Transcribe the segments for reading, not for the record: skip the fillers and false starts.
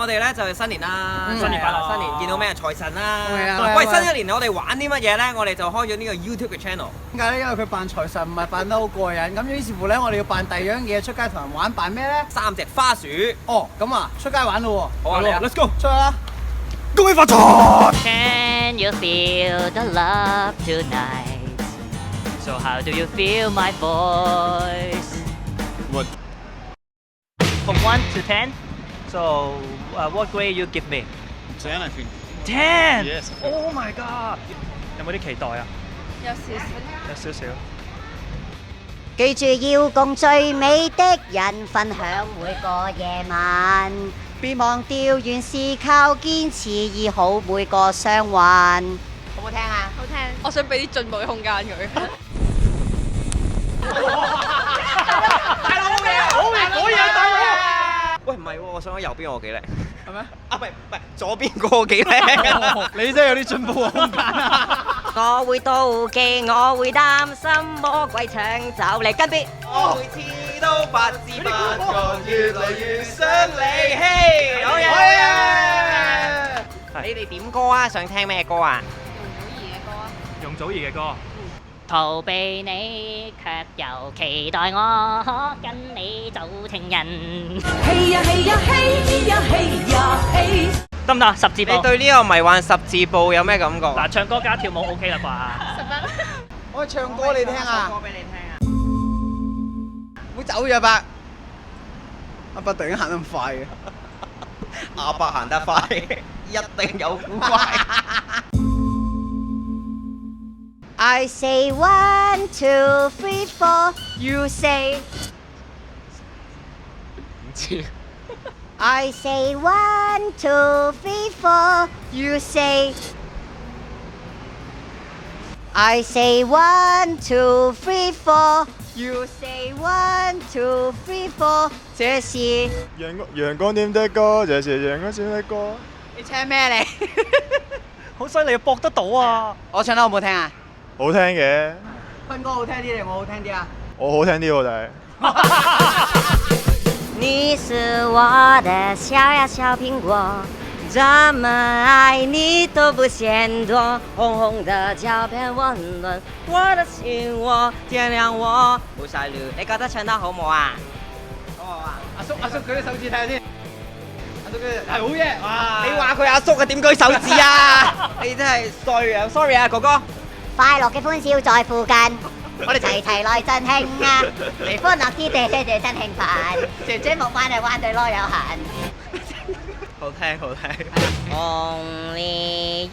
我哋咧就係新年啦，新年快樂！新年見到咩財神啦。係喂，新一年我哋玩啲乜嘢咧？我哋就開咗呢個 YouTube 嘅 channel。點解咧？因為佢扮財神唔係扮得好過癮，咁於是乎咧，我哋要扮第二樣嘢出街同人玩，扮咩咧？3隻花鼠。哦，咁啊，出街玩咯喎！好啊，嚟啊 ，Let's go，出去啦！恭喜發財 Can you feel the love tonight? So how do you feel my voice? What? From 1 to 10? So what grade you give me? 10 I think. 10! Yes. Oh my god! 有冇啲期待啊？有少少。有少少。記住要共最美的人分享每個夜晚，別忘掉原是靠堅持醫好每個傷患。好唔好聽啊？好聽。我想俾啲進步嘅空間佢。大佬好嘢，好嘢，好嘢，大佬！喂，唔係喎，我想講右邊我幾叻。係咩？啊，唔係，左邊嗰個幾叻。你真係有啲進步嘅空間啊！我會妒忌，我會擔心，魔鬼搶走你跟邊。我每次都不知不覺越來越想你，嘿！好嘢！你哋點歌啊？想聽咩歌啊？容祖兒嘅歌。逃避你，卻又期待我可跟你做情人。嘿呀嘿呀嘿呀嘿呀嘿！得唔得？10字步。你對呢個迷幻十字步有咩感覺？嗱，唱歌加跳舞 OK 啦啩？10分。我唱歌你聽啊！歌俾你聽啊！唔好走咗伯，阿伯突然間行得咁快嘅。阿伯行得快，一定有古怪。I say 1, 2, 3, 4, you say。唔知。I say 1, 2, 3, 4, you say。I say 1, 2, 3, 4, you say 1, 2, 3, 4，這是陽光點的歌，這是陽光點的歌。你唱咩你？好犀利啊，搏得到啊！我唱得好唔好聽啊？好聽嘅，坤哥好聽啲定我好聽啲啊？我好聽啲喎，但係。你是我的小呀小蘋果，怎麼愛你都不嫌多，紅紅的膠片溫暖我的心窩，點亮我。冇晒了，你覺得唱得好唔好啊？好唔好啊？阿叔舉啲手指睇下先。阿叔舉係好嘢，哇！你話佢阿叔啊，點舉手指啊？你真係sorry 啊，哥哥。快樂嘅歡笑在附近，我哋齊齊來盡興啊！歡樂之地真興奮，姐姐木灣就灣對囉有痕。好聽好聽。Only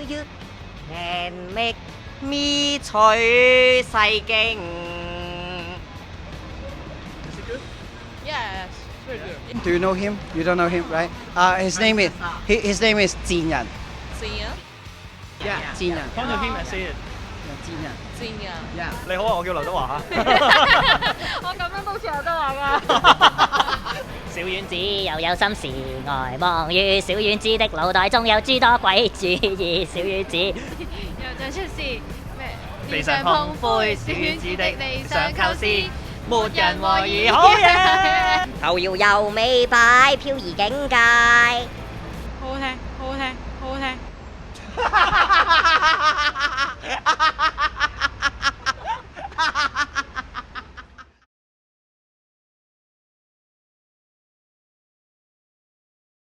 you can make me 取世經。Yes, very good. Do you know him? You don't know him, right? His name is 賤人。賤人。賤人。講條片咪先。賤人。賤人。你好啊，我叫劉德華嚇。我咁樣都似劉德華㗎。小丸子又有心事，呆望於小丸子的腦袋中有諸多鬼主意。小丸子又再出事咩？地上碰灰，小丸子的理想構思，沒人懷疑。好嘢！頭搖又尾擺，飄移境界。好好聽，好好聽，好好聽。